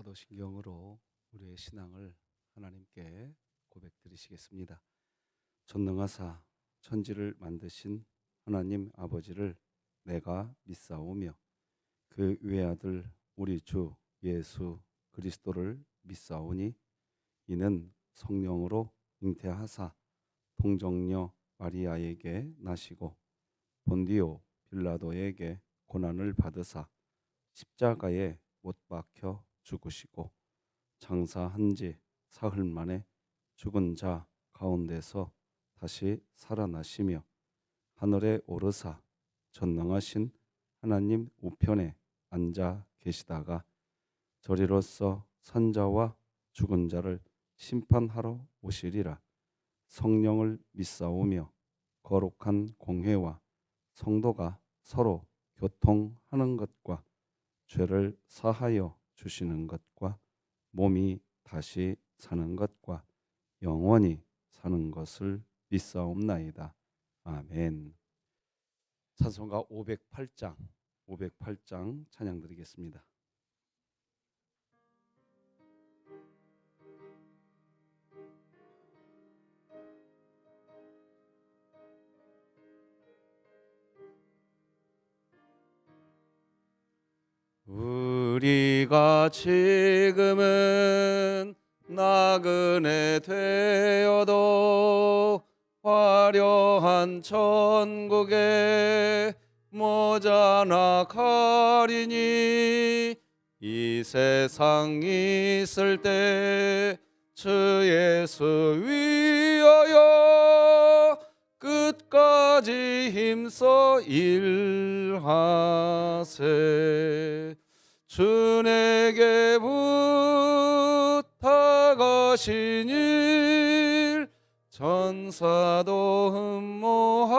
사도신경으로 우리의 신앙을 하나님께 고백드리시겠습니다. 전능하사 천지를 만드신 하나님 아버지를 내가 믿사오며 그 외아들 우리 주 예수 그리스도를 믿사오니 이는 성령으로 잉태하사 동정녀 마리아에게 나시고 본디오 빌라도에게 고난을 받으사 십자가에 못 박혀 죽으시고 장사한 지 사흘 만에 죽은 자 가운데서 다시 살아나시며 하늘에 오르사 전능하신 하나님 우편에 앉아 계시다가 저리로서 산자와 죽은 자를 심판하러 오시리라. 성령을 믿사오며 거룩한 공회와 성도가 서로 교통하는 것과 죄를 사하여 주시는 것과 몸이 다시 사는 것과 영원히 사는 것을 믿사옵나이다. 아멘. 찬송가 508장 찬양 드리겠습니다. 우리가 지금은 나그네 되어도 화려한 천국에 모자나 가리니 이 세상 있을 때 주 예수 위하여 끝까지 힘써 일하세. 주 내게 부탁하신 일 전사도 흠모하겠네.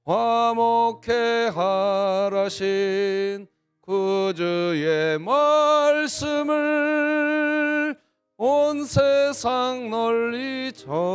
화목해 하라신 구주의 말씀을 온 세상 널리 전하세.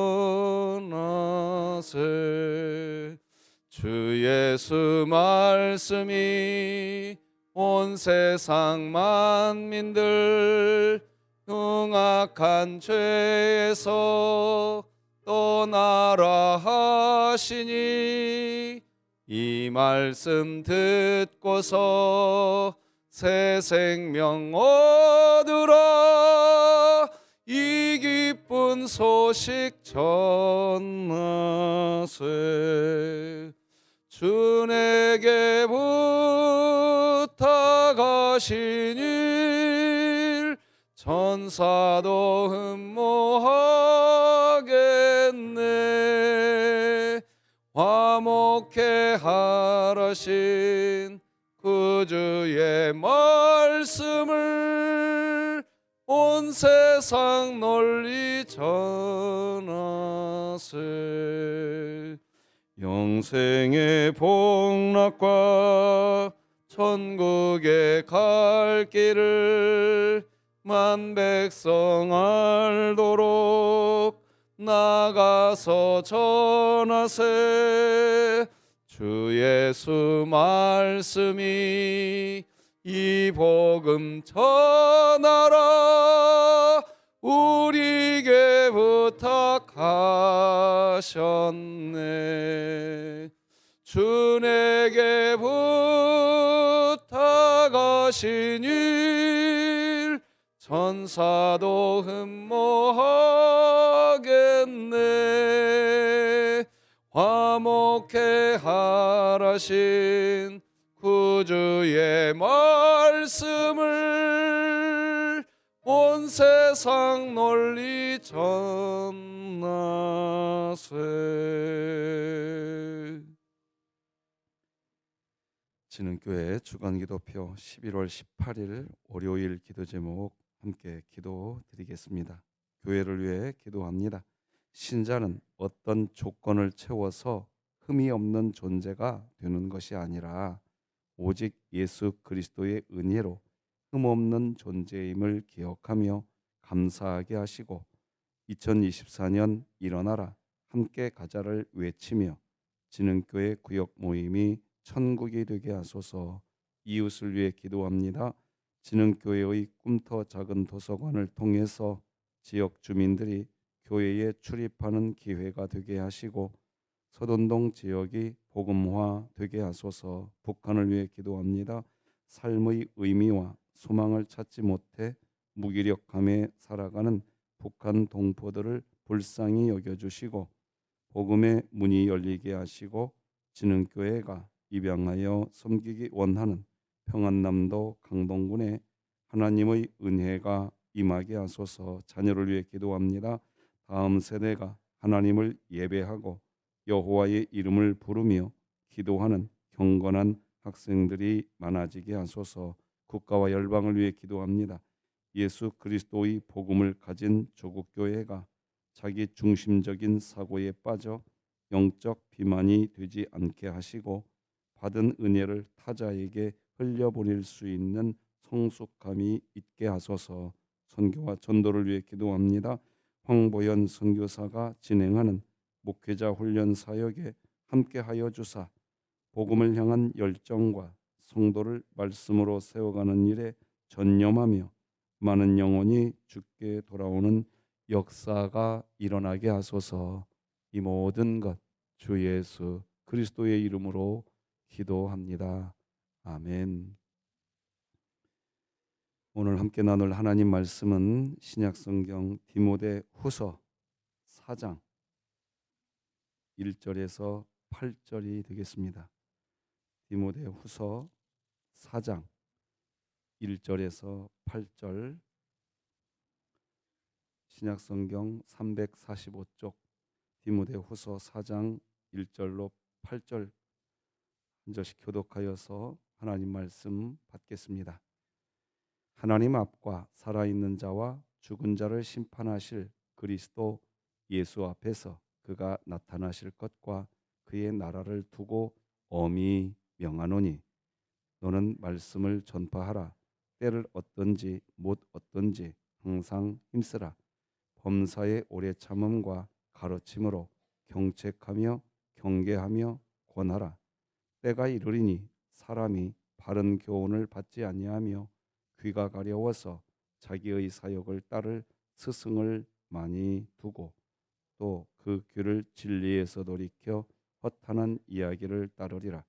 주 예수 말씀이 온 세상 만민들 흉악한 죄에서 떠나라 하시니 이 말씀 듣고서 새 생명 얻으라. 이 기쁜 소식 전하세. 주 내게 부탁하신 일 전사도 흠모하겠네. 화목해 하라신 구주의 말씀을 온 세상 널리 전하세. 영생의 복락과 천국에 갈 길을 만 백성 알도록 나가서 전하세. 주 예수 말씀이 이 복음 전하라. 우리에게 부탁하셨네. 주 내게 부탁하신 일 전사도 흠모하겠네. 화목해 하라신 구주의 말씀을 온 세상 널리 전하세. 진흥교회 주간기도표 11월 18일 월요일 기도 제목 함께 기도 드리겠습니다. 교회를 위해 기도합니다. 신자는 어떤 조건을 채워서 흠이 없는 존재가 되는 것이 아니라 오직 예수 그리스도의 은혜로 흠없는 존재임을 기억하며 감사하게 하시고 2024년 일어나라 함께 가자를 외치며 진흥교회 구역 모임이 천국이 되게 하소서. 이웃을 위해 기도합니다. 진흥교회의 꿈터 작은 도서관을 통해서 지역 주민들이 교회에 출입하는 기회가 되게 하시고 서돈동 지역이 복음화 되게 하소서. 북한을 위해 기도합니다. 삶의 의미와 소망을 찾지 못해 무기력함에 살아가는 북한 동포들을 불쌍히 여겨주시고 복음의 문이 열리게 하시고 진흥교회가 입양하여 섬기기 원하는 평안남도 강동군에 하나님의 은혜가 임하게 하소서. 자녀를 위해 기도합니다. 다음 세대가 하나님을 예배하고 여호와의 이름을 부르며 기도하는 경건한 학생들이 많아지게 하소서. 국가와 열방을 위해 기도합니다. 예수 그리스도의 복음을 가진 조국 교회가 자기 중심적인 사고에 빠져 영적 비만이 되지 않게 하시고 받은 은혜를 타자에게 흘려보낼 수 있는 성숙함이 있게 하소서. 선교와 전도를 위해 기도합니다. 황보연 선교사가 진행하는 목회자 훈련 사역에 함께하여 주사 복음을 향한 열정과 성도를 말씀으로 세워가는 일에 전념하며 많은 영혼이 주께 돌아오는 역사가 일어나게 하소서. 이 모든 것 주 예수 그리스도의 이름으로 기도합니다. 아멘. 오늘 함께 나눌 하나님 말씀은 신약성경 디모데 후서 4장 1절에서 8절이 되겠습니다. 디모데 후서 4장 1절에서 8절, 신약성경 345쪽 디모데 후서 4장 1절로 8절 한 절씩 교독하여서 하나님 말씀 받겠습니다. 하나님 앞과 살아있는 자와 죽은 자를 심판하실 그리스도 예수 앞에서 그가 나타나실 것과 그의 나라를 두고 엄히 명하노니 너는 말씀을 전파하라. 때를 얻든지 못 얻든지 항상 힘쓰라. 범사의 오래 참음과 가르침으로 경책하며 경계하며 권하라. 때가 이르리니 사람이 바른 교훈을 받지 아니하며 귀가 가려워서 자기의 사역을 따를 스승을 많이 두고 또 그 귀를 진리에서 돌이켜 허탄한 이야기를 따르리라.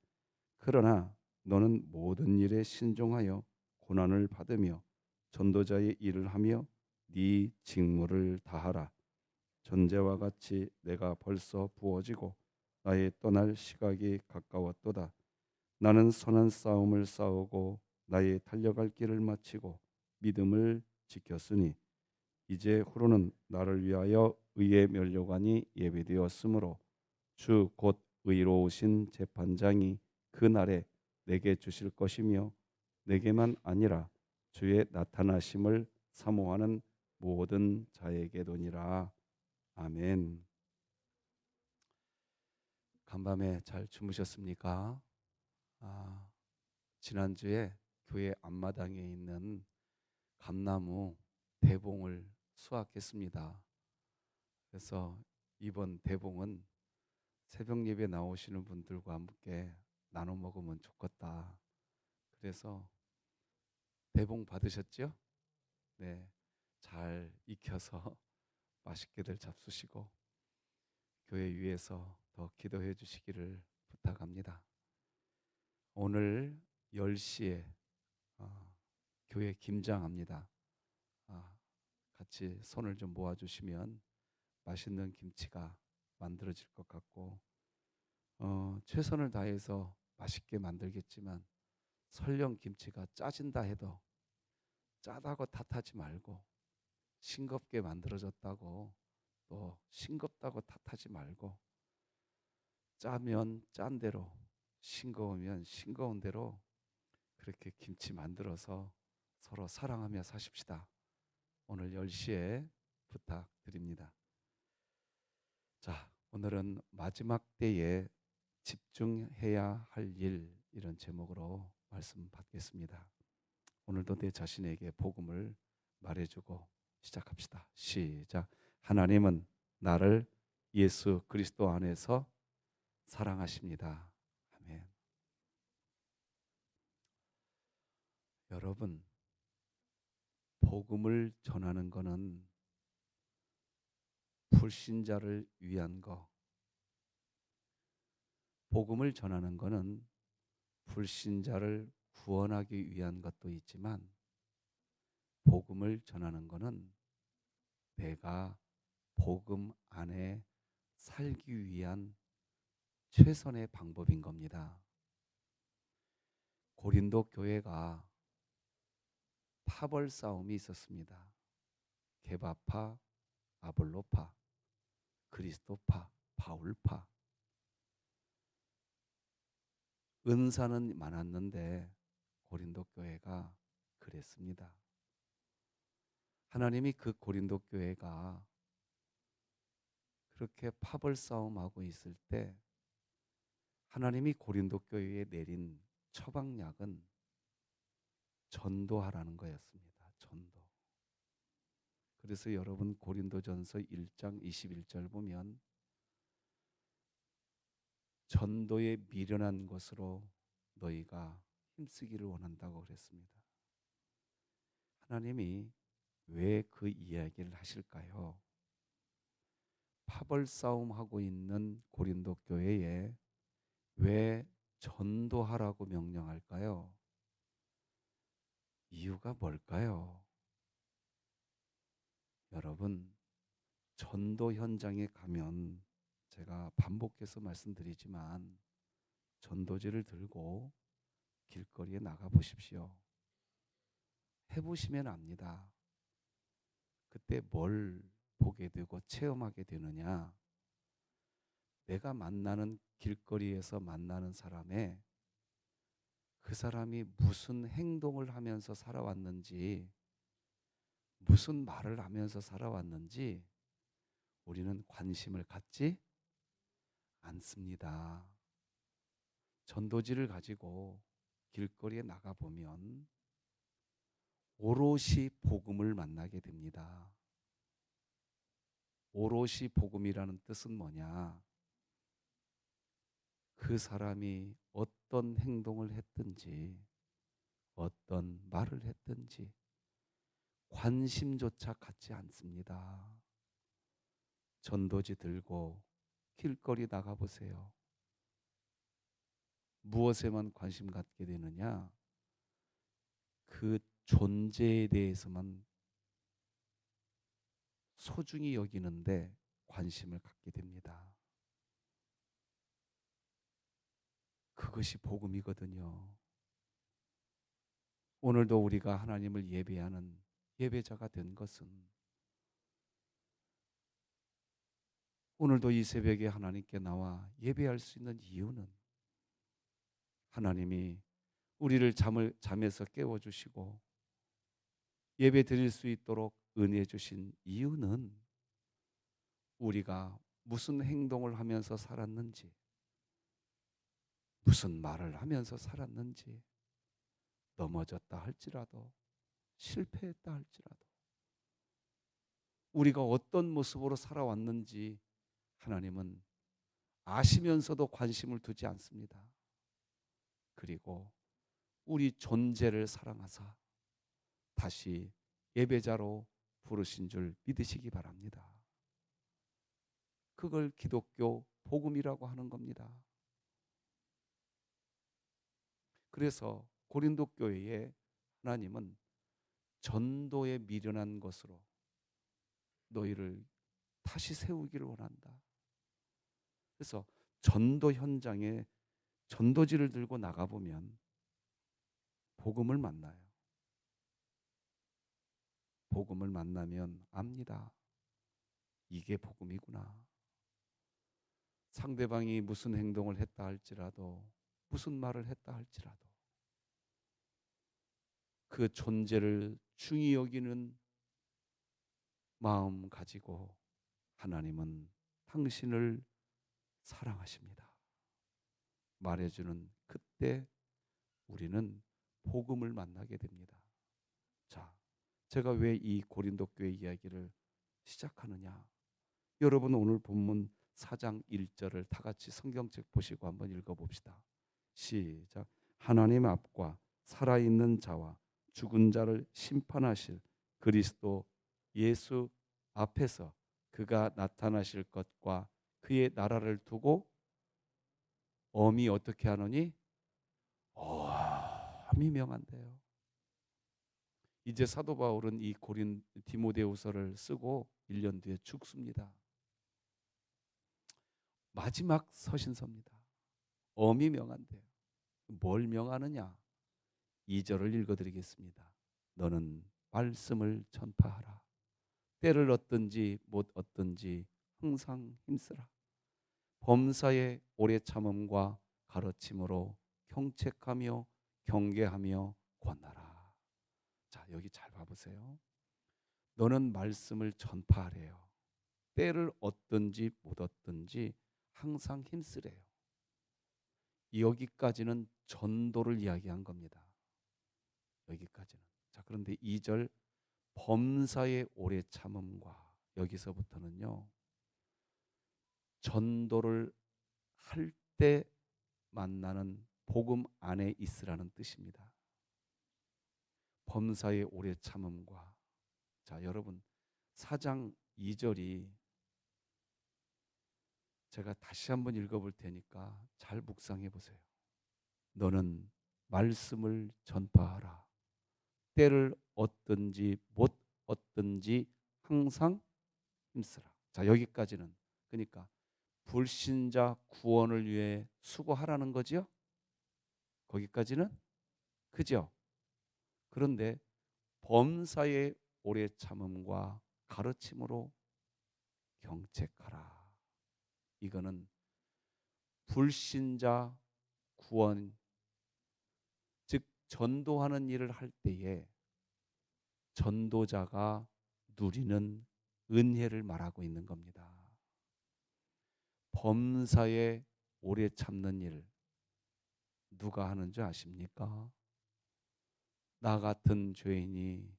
그러나 너는 모든 일에 신중하여 고난을 받으며 전도자의 일을 하며 네 직무를 다하라. 전제와 같이 내가 벌써 부어지고 나의 떠날 시각이 가까웠도다. 나는 선한 싸움을 싸우고 나의 달려갈 길을 마치고 믿음을 지켰으니 이제 후로는 나를 위하여 의의 면류관이 예비되었으므로 주 곧 의로우신 재판장이 그 날에 내게 주실 것이며 내게만 아니라 주의 나타나심을 사모하는 모든 자에게도니라. 아멘. 간밤에 잘 주무셨습니까? 지난주에 교회 앞마당에 있는 감나무 대봉을 수확했습니다. 그래서 이번 대봉은 새벽 예배 나오시는 분들과 함께 나눠 먹으면 좋겠다. 그래서 대봉 받으셨죠? 네, 잘 익혀서 맛있게들 잡수시고 교회 위에서 더 기도해 주시기를 부탁합니다. 오늘 10시에 교회 김장합니다. 같이 손을 좀 모아주시면 맛있는 김치가 만들어질 것 같고 최선을 다해서 맛있게 만들겠지만 설령 김치가 짜진다 해도 짜다고 탓하지 말고 싱겁게 만들어졌다고 또 싱겁다고 탓하지 말고 짜면 짠 대로 싱거우면 싱거운 대로 그렇게 김치 만들어서 서로 사랑하며 사십시다. 오늘 10시에 부탁드립니다. 자, 오늘은 마지막 때에 집중해야 할 일, 이런 제목으로 말씀 받겠습니다. 오늘도 내 자신에게 복음을 말해주고 시작합시다. 시작. 하나님은 나를 예수 그리스도 안에서 사랑하십니다. 아멘. 여러분, 복음을 전하는 것은 불신자를 위한 거, 복음을 전하는 것은 불신자를 구원하기 위한 것도 있지만, 복음을 전하는 것은 내가 복음 안에 살기 위한 최선의 방법인 겁니다. 고린도 교회가 파벌 싸움이 있었습니다. 게바파, 아볼로파, 그리스도파, 바울파. 은사는 많았는데 고린도 교회가 그랬습니다. 하나님이 그 고린도 교회가 그렇게 파벌 싸움하고 있을 때 하나님이 고린도 교회에 내린 처방약은 전도하라는 거였습니다. 전도. 그래서 여러분 고린도전서 1장 21절 보면 전도에 미련한 것으로 너희가 힘쓰기를 원한다고 그랬습니다. 하나님이 왜 그 이야기를 하실까요? 파벌 싸움하고 있는 고린도 교회에 왜 전도하라고 명령할까요? 이유가 뭘까요? 여러분, 전도 현장에 가면 제가 반복해서 말씀드리지만 전도지를 들고 길거리에 나가 보십시오. 해보시면 압니다. 그때 뭘 보게 되고 체험하게 되느냐? 내가 만나는 길거리에서 만나는 사람의 그 사람이 무슨 행동을 하면서 살아왔는지, 무슨 말을 하면서 살아왔는지 우리는 관심을 갖지 않습니다. 전도지를 가지고 길거리에 나가보면 오롯이 복음을 만나게 됩니다. 오롯이 복음이라는 뜻은 뭐냐? 그 사람이 어떤 행동을 했든지 어떤 말을 했든지 관심조차 갖지 않습니다. 전도지 들고 길거리 나가보세요. 무엇에만 관심 갖게 되느냐? 그 존재에 대해서만 소중히 여기는데 관심을 갖게 됩니다. 그것이 복음이거든요. 오늘도 우리가 하나님을 예배하는 예배자가 된 것은, 오늘도 이 새벽에 하나님께 나와 예배할 수 있는 이유는 하나님이 우리를 잠에서 깨워주시고 예배 드릴 수 있도록 은혜 주신 이유는 우리가 무슨 행동을 하면서 살았는지, 무슨 말을 하면서 살았는지, 넘어졌다 할지라도, 실패했다 할지라도, 우리가 어떤 모습으로 살아왔는지 하나님은 아시면서도 관심을 두지 않습니다. 그리고 우리 존재를 사랑하사 다시 예배자로 부르신 줄 믿으시기 바랍니다. 그걸 기독교 복음이라고 하는 겁니다. 그래서 고린도 교회에 하나님은 전도에 미련한 것으로 너희를 다시 세우기를 원한다. 그래서 전도 현장에 전도지를 들고 나가보면 복음을 만나요. 복음을 만나면 압니다. 이게 복음이구나. 상대방이 무슨 행동을 했다 할지라도, 무슨 말을 했다 할지라도 그 존재를 중히 여기는 마음 가지고 하나님은 당신을 사랑하십니다 말해주는 그때 우리는 복음을 만나게 됩니다. 자, 제가 왜 이 고린도 교회 이야기를 시작하느냐? 여러분 오늘 본문 4장 1절을 다 같이 성경책 보시고 한번 읽어봅시다. 시작. 하나님 앞과 살아있는 자와 죽은 자를 심판하실 그리스도 예수 앞에서 그가 나타나실 것과 그의 나라를 두고 엄히 어떻게 하노니? 엄히 명한대요. 이제 사도 바울은 이 고린 디모데후서를 쓰고 1년 뒤에 죽습니다. 마지막 서신서입니다. 엄히 명한대요. 뭘 명하느냐? 2절을 읽어드리겠습니다. 너는 말씀을 전파하라. 때를 얻든지 못 얻든지 항상 힘쓰라. 범사에 오래 참음과 가르침으로 경책하며 경계하며 권하라. 자, 여기 잘 봐보세요. 너는 말씀을 전파하래요. 때를 얻든지 못 얻든지 항상 힘쓰래요. 여기까지는 전도를 이야기한 겁니다. 여기까지는. 자, 그런데 2절 범사의 오래 참음과 여기서부터는요. 전도를 할 때 만나는 복음 안에 있으라는 뜻입니다. 범사의 오래 참음과. 자, 여러분 4장 2절이 제가 다시 한번 읽어볼 테니까 잘 묵상해 보세요. 너는 말씀을 전파하라. 때를 얻든지 못 얻든지 항상 힘쓰라. 자, 여기까지는 그러니까 불신자 구원을 위해 수고하라는 거지요. 거기까지는 그죠. 그런데 범사의 오래 참음과 가르침으로 경책하라. 이거는 불신자 구원, 즉 전도하는 일을 할 때에 전도자가 누리는 은혜를 말하고 있는 겁니다. 범사에 오래 참는 일 누가 하는 줄 아십니까? 나 같은 죄인이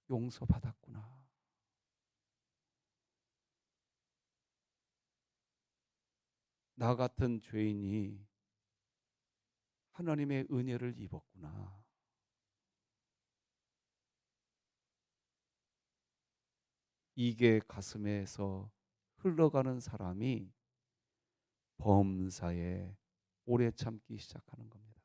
용서받았구나. 나 같은 죄인이 하나님의 은혜를 입었구나. 이게 가슴에서 흘러가는 사람이 범사에 오래 참기 시작하는 겁니다.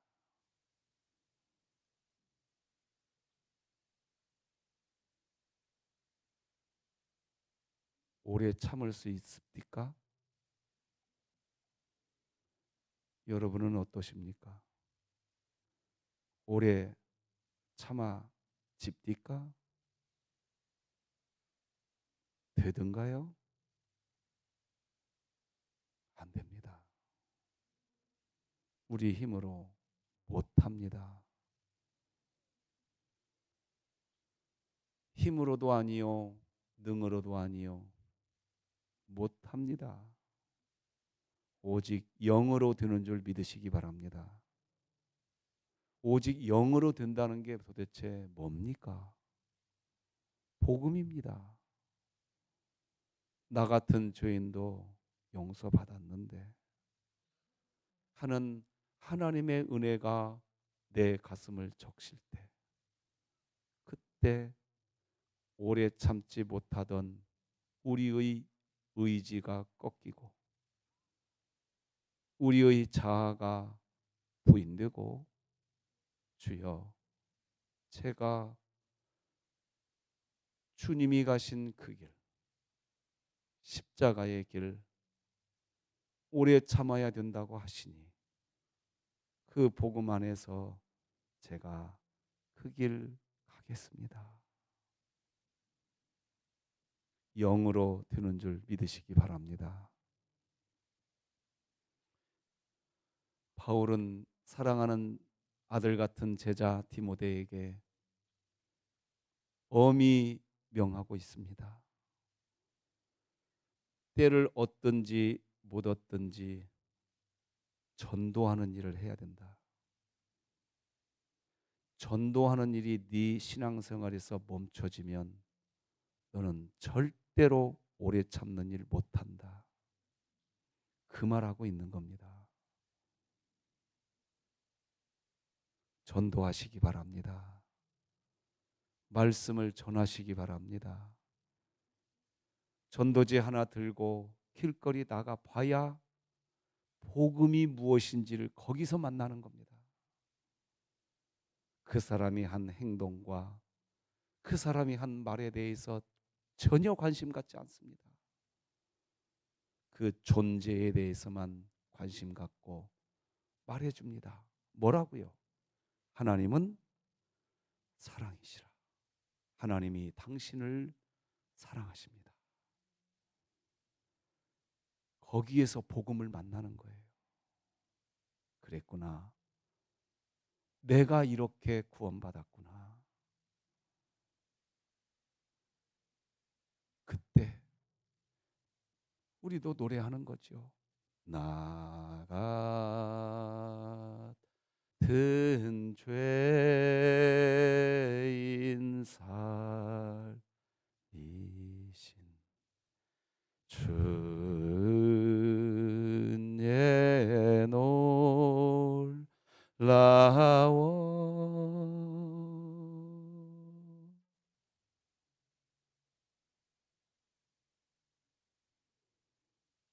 오래 참을 수 있습니까? 여러분은 어떠십니까? 오래 참아 집니까? 되든가요? 안 됩니다. 우리 힘으로 못합니다. 힘으로도 아니요, 능으로도 아니요, 못합니다. 오직 영으로 되는 줄 믿으시기 바랍니다. 오직 영으로 된다는 게 도대체 뭡니까? 복음입니다. 나 같은 죄인도 용서받았는데 하는 하나님의 은혜가 내 가슴을 적실 때, 그때 오래 참지 못하던 우리의 의지가 꺾이고 우리의 자아가 부인되고, 주여, 제가 주님이 가신 그 길, 십자가의 길 오래 참아야 된다고 하시니 그 복음 안에서 제가 그 길 가겠습니다. 영으로 되는 줄 믿으시기 바랍니다. 바울은 사랑하는 아들 같은 제자 디모데에게 엄히 명하고 있습니다. 때를 얻든지 못 얻든지 전도하는 일을 해야 된다. 전도하는 일이 네 신앙생활에서 멈춰지면 너는 절대로 오래 참는 일 못한다. 그 말하고 있는 겁니다. 전도하시기 바랍니다. 말씀을 전하시기 바랍니다. 전도지 하나 들고 길거리 나가 봐야 복음이 무엇인지를 거기서 만나는 겁니다. 그 사람이 한 행동과 그 사람이 한 말에 대해서 전혀 관심 갖지 않습니다. 그 존재에 대해서만 관심 갖고 말해줍니다. 뭐라고요? 하나님은 사랑이시라. 하나님이 당신을 사랑하십니다. 거기에서 복음을 만나는 거예요. 그랬구나. 내가 이렇게 구원받았구나. 그때 우리도 노래하는 거죠. 나 같은 죄인 살리신 주의 놀라워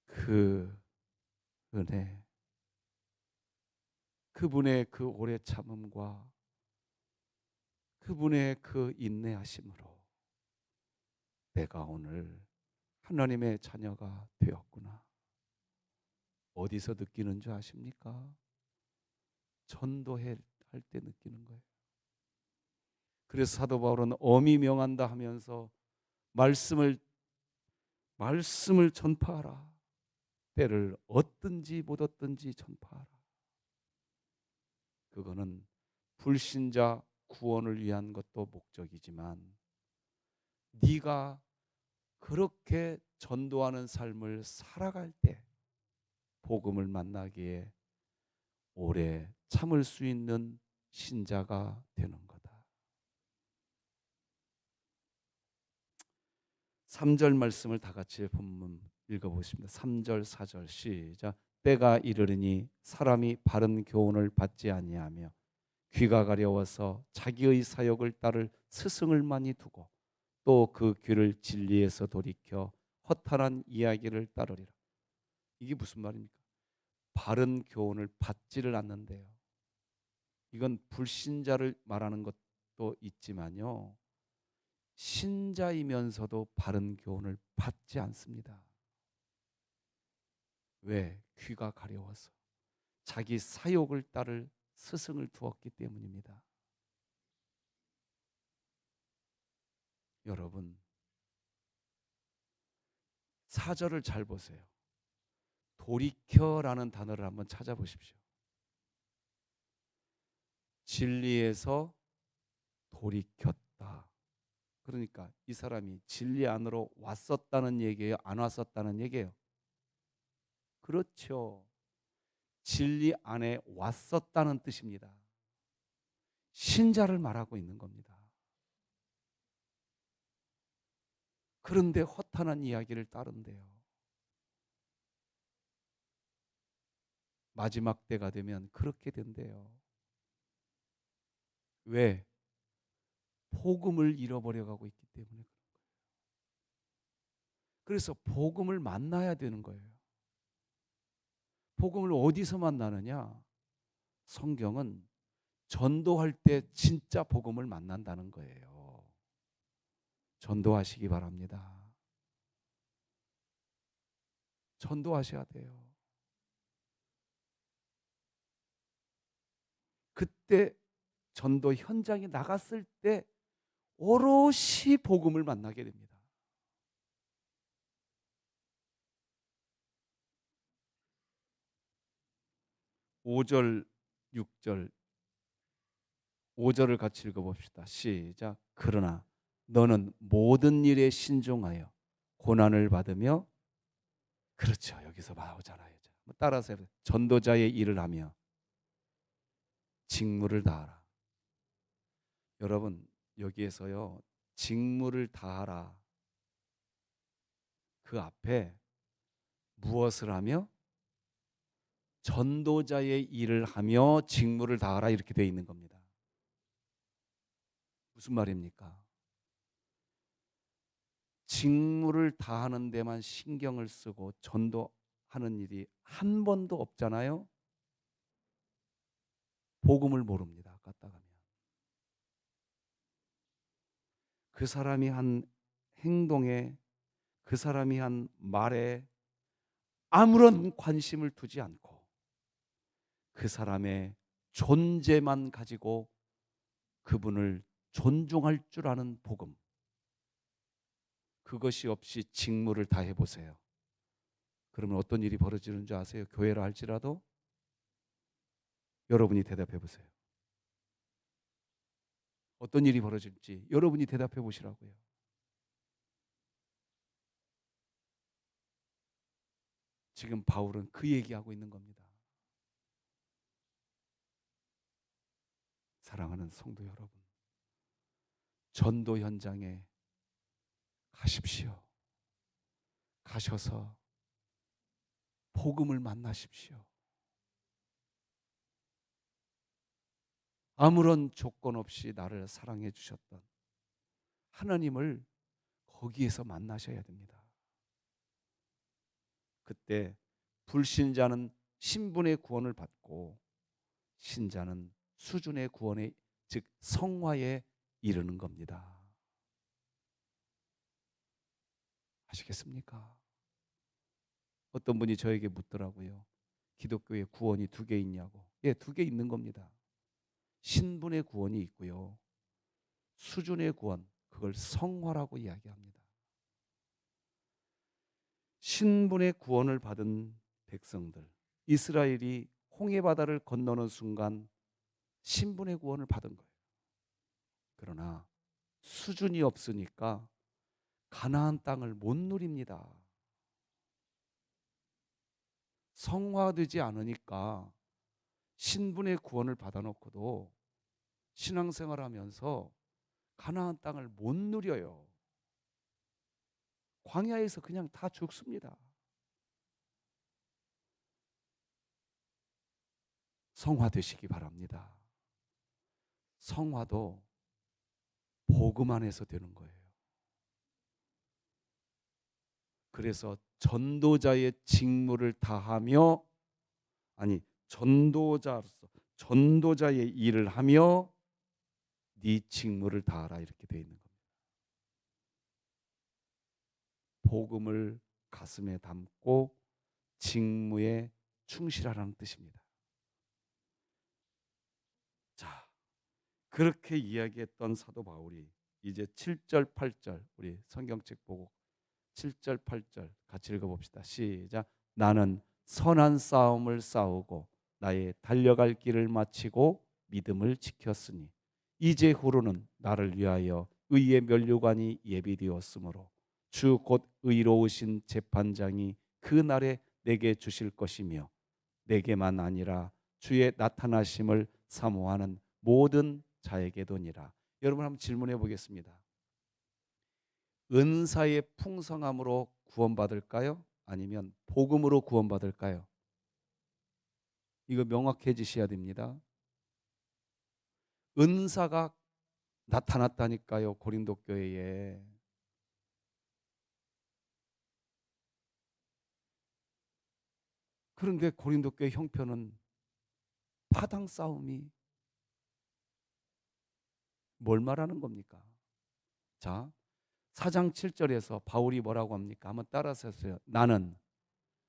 그 은혜, 그분의 그 오래 참음과 그분의 그 인내하심으로 내가 오늘 하나님의 자녀가 되었구나. 어디서 느끼는 줄 아십니까? 전도할 때 느끼는 거예요. 그래서 사도 바울은 엄히 명한다 하면서 말씀을 전파하라. 때를 얻든지 못 얻든지 전파하라. 그거는 불신자 구원을 위한 것도 목적이지만 네가 그렇게 전도하는 삶을 살아갈 때 복음을 만나기에 오래 참을 수 있는 신자가 되는 거다. 3절 말씀을 다 같이 본문 읽어보겠습니다. 3절 4절 시작. 때가 이르리니 사람이 바른 교훈을 받지 아니하며 귀가 가려워서 자기의 사욕을 따를 스승을 많이 두고 또 그 귀를 진리에서 돌이켜 허탄한 이야기를 따르리라. 이게 무슨 말입니까? 바른 교훈을 받지를 않는데요. 이건 불신자를 말하는 것도 있지만요, 신자이면서도 바른 교훈을 받지 않습니다. 왜? 귀가 가려워서 자기 사욕을 따를 스승을 두었기 때문입니다. 여러분, 4절을 잘 보세요. 돌이켜라는 단어를 한번 찾아보십시오. 진리에서 돌이켰다. 그러니까 이 사람이 진리 안으로 왔었다는 얘기예요? 안 왔었다는 얘기예요? 그렇죠. 진리 안에 왔었다는 뜻입니다. 신자를 말하고 있는 겁니다. 그런데 허탄한 이야기를 따른대요. 마지막 때가 되면 그렇게 된대요. 왜? 복음을 잃어버려 가고 있기 때문에 그런 거예요. 그래서 복음을 만나야 되는 거예요. 복음을 어디서 만나느냐? 성경은 전도할 때 진짜 복음을 만난다는 거예요. 전도하시기 바랍니다. 전도하셔야 돼요. 그때 전도 현장에 나갔을 때 오롯이 복음을 만나게 됩니다. (5절) (6절) (5절을) 같이 읽어봅시다. 시작. 그러나 너는 모든 일에 신중하여 고난을 받으며, 그렇죠, 여기서 나오잖아요. 따라서 해보세요. 전도자의 일을 하며 직무를 다하라. 여러분, 여기에서요, 직무를 다하라, 그 앞에 무엇을 하며? 전도자의 일을 하며 직무를 다하라, 이렇게 되어 있는 겁니다. 무슨 말입니까? 직무를 다하는 데만 신경을 쓰고 전도하는 일이 한 번도 없잖아요. 복음을 모릅니다. 갔다 가면 그 사람이 한 행동에, 그 사람이 한 말에 아무런 관심을 두지 않고 그 사람의 존재만 가지고 그분을 존중할 줄 아는 복음, 그것이 없이 직무를 다해 보세요. 그러면 어떤 일이 벌어지는 줄 아세요? 교회라 할지라도 여러분이 대답해 보세요. 어떤 일이 벌어질지 여러분이 대답해 보시라고요. 지금 바울은 그 얘기하고 있는 겁니다. 사랑하는 성도 여러분, 전도 현장에 가십시오. 가셔서 복음을 만나십시오. 아무런 조건 없이 나를 사랑해 주셨던 하나님을 거기에서 만나셔야 됩니다. 그때 불신자는 신분의 구원을 받고 신자는 수준의 구원에, 즉 성화에 이르는 겁니다. 아시겠습니까? 어떤 분이 저에게 묻더라고요. 기독교에 구원이 2개 있냐고. 예, 2개 있는 겁니다. 신분의 구원이 있고요. 수준의 구원, 그걸 성화라고 이야기합니다. 신분의 구원을 받은 백성들, 이스라엘이 홍해바다를 건너는 순간 신분의 구원을 받은 거예요. 그러나 수준이 없으니까 가나안 땅을 못 누립니다. 성화되지 않으니까 신분의 구원을 받아놓고도 신앙생활하면서 가나안 땅을 못 누려요. 광야에서 그냥 다 죽습니다. 성화되시기 바랍니다. 성화도 복음 안에서 되는 거예요. 그래서 전도자의 직무를 다하며, 아니 전도자로서 전도자의 일을 하며 네 직무를 다하라, 이렇게 되어 있는 겁니다. 복음을 가슴에 담고 직무에 충실하라는 뜻입니다. 자, 그렇게 이야기했던 사도 바울이 이제 7절 8절, 우리 성경책 보고 7절 8절 같이 읽어봅시다. 시작. 나는 선한 싸움을 싸우고 나의 달려갈 길을 마치고 믿음을 지켰으니 이제 후로는 나를 위하여 의의 면류관이 예비되었으므로 주 곧 의로우신 재판장이 그 날에 내게 주실 것이며 내게만 아니라 주의 나타나심을 사모하는 모든 자에게도니라. 여러분 한번 질문해 보겠습니다. 은사의 풍성함으로 구원받을까요? 아니면 복음으로 구원받을까요? 이거 명확해지셔야 됩니다. 은사가 나타났다니까요, 고린도 교회에. 그런데 고린도 교회 형편은 파당 싸움이 뭘 말하는 겁니까? 자, 4장 7절에서 바울이 뭐라고 합니까? 한번 따라서 하세요. 나는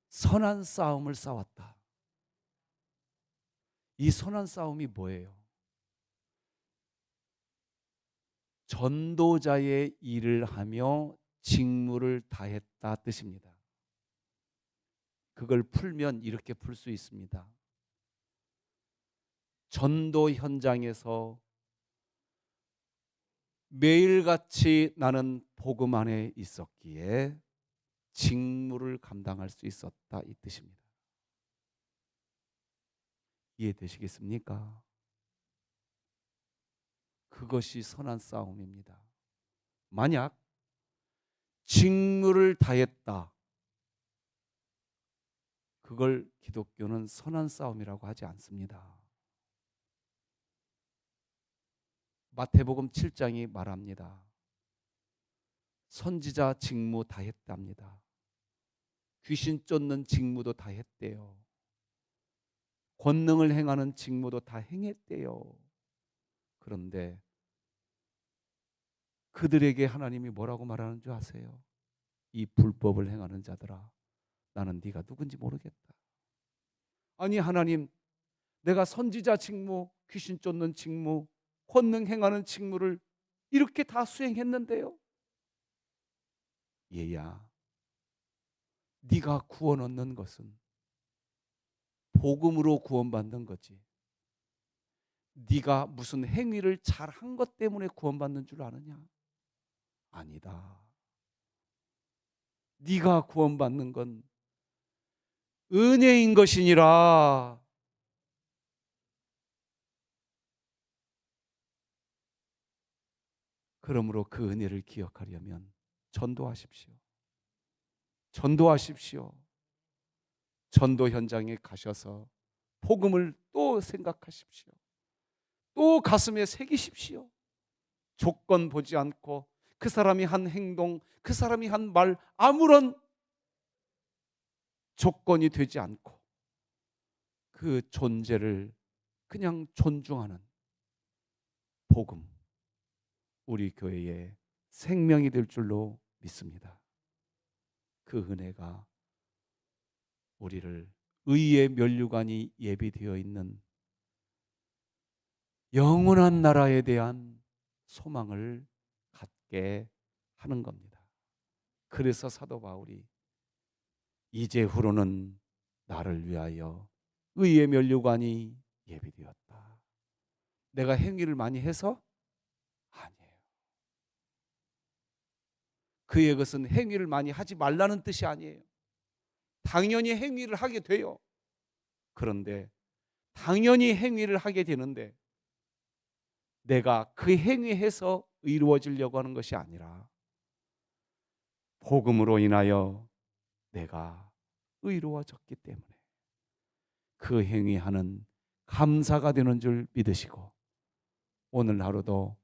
선한 싸움을 싸웠다. 이 선한 싸움이 뭐예요? 전도자의 일을 하며 직무를 다했다 뜻입니다. 그걸 풀면 이렇게 풀 수 있습니다. 전도 현장에서 매일같이 나는 복음 안에 있었기에 직무를 감당할 수 있었다, 이 뜻입니다. 이해되시겠습니까? 그것이 선한 싸움입니다. 만약 직무를 다했다, 그걸 기독교는 선한 싸움이라고 하지 않습니다. 마태복음 7장이 말합니다. 선지자 직무 다 했답니다. 귀신 쫓는 직무도 다 했대요. 권능을 행하는 직무도 다 행했대요. 그런데 그들에게 하나님이 뭐라고 말하는 줄 아세요? 이 불법을 행하는 자들아, 나는 네가 누군지 모르겠다. 아니 하나님, 내가 선지자 직무, 귀신 쫓는 직무, 권능 행하는 직무를 이렇게 다 수행했는데요. 얘야, 네가 구원 얻는 것은 복음으로 구원받는 거지. 네가 무슨 행위를 잘한 것 때문에 구원받는 줄 아느냐? 아니다. 네가 구원받는 건 은혜인 것이니라. 그러므로 그 은혜를 기억하려면 전도하십시오. 전도하십시오. 전도 현장에 가셔서 복음을 또 생각하십시오. 또 가슴에 새기십시오. 조건 보지 않고 그 사람이 한 행동, 그 사람이 한 말, 아무런 조건이 되지 않고 그 존재를 그냥 존중하는 복음, 우리 교회의 생명이 될 줄로 믿습니다. 그 은혜가 우리를 의의 면류관이 예비되어 있는 영원한 나라에 대한 소망을 갖게 하는 겁니다. 그래서 사도 바울이 이제후로는 나를 위하여 의의 면류관이 예비되었다. 내가 행위를 많이 해서? 아니에요. 그의 것은 행위를 많이 하지 말라는 뜻이 아니에요. 당연히 행위를 하게 돼요. 그런데 당연히 행위를 하게 되는데 내가 그 행위해서 의로워지려고 하는 것이 아니라 복음으로 인하여 내가 의로워졌기 때문에 그 행위하는 감사가 되는 줄 믿으시고 오늘 하루도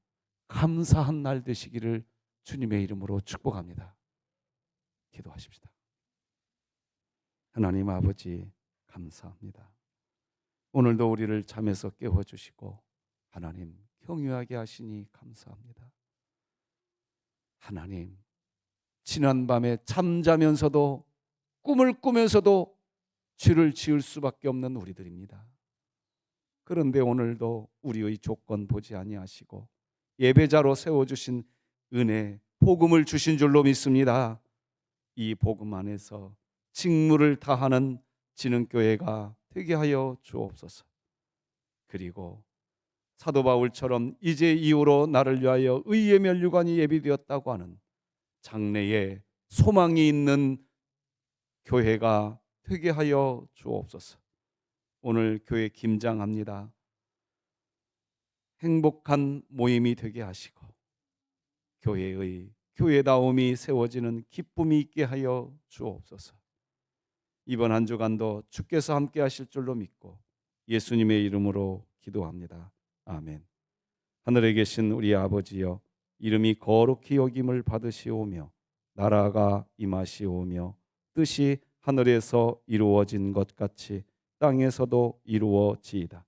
감사한 날 되시기를 주님의 이름으로 축복합니다. 기도하십시다. 하나님 아버지 감사합니다. 오늘도 우리를 잠에서 깨워주시고 하나님 경유하게 하시니 감사합니다. 하나님 지난밤에 잠자면서도 꿈을 꾸면서도 죄를 지을 수밖에 없는 우리들입니다. 그런데 오늘도 우리의 조건 보지 아니하시고 예배자로 세워주신 은혜 복음을 주신 줄로 믿습니다. 이 복음 안에서 직무를 다하는 진흥교회가 되게 하여 주옵소서. 그리고 사도 바울처럼 이제 이후로 나를 위하여 의의 면류관이 예비되었다고 하는 장래에 소망이 있는 교회가 되게 하여 주옵소서. 오늘 교회 김장합니다. 행복한 모임이 되게 하시고 교회의 교회다움이 세워지는 기쁨이 있게 하여 주옵소서. 이번 한 주간도 주께서 함께 하실 줄로 믿고 예수님의 이름으로 기도합니다. 아멘. 하늘에 계신 우리 아버지여, 이름이 거룩히 여김을 받으시오며 나라가 임하시오며 뜻이 하늘에서 이루어진 것 같이 땅에서도 이루어지이다.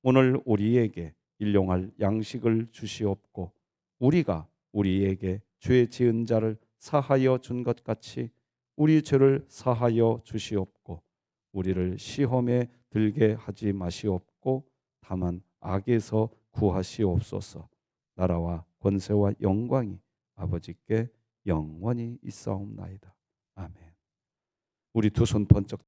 오늘 우리에게 일용할 양식을 주시옵고 우리가 우리에게 죄 지은 자를 사하여 준 것 같이 우리 죄를 사하여 주시옵고 우리를 시험에 들게 하지 마시옵고 다만 악에서 구하시옵소서. 나라와 권세와 영광이 아버지께 영원히 있사옵나이다. 아멘. 우리 두 손 번쩍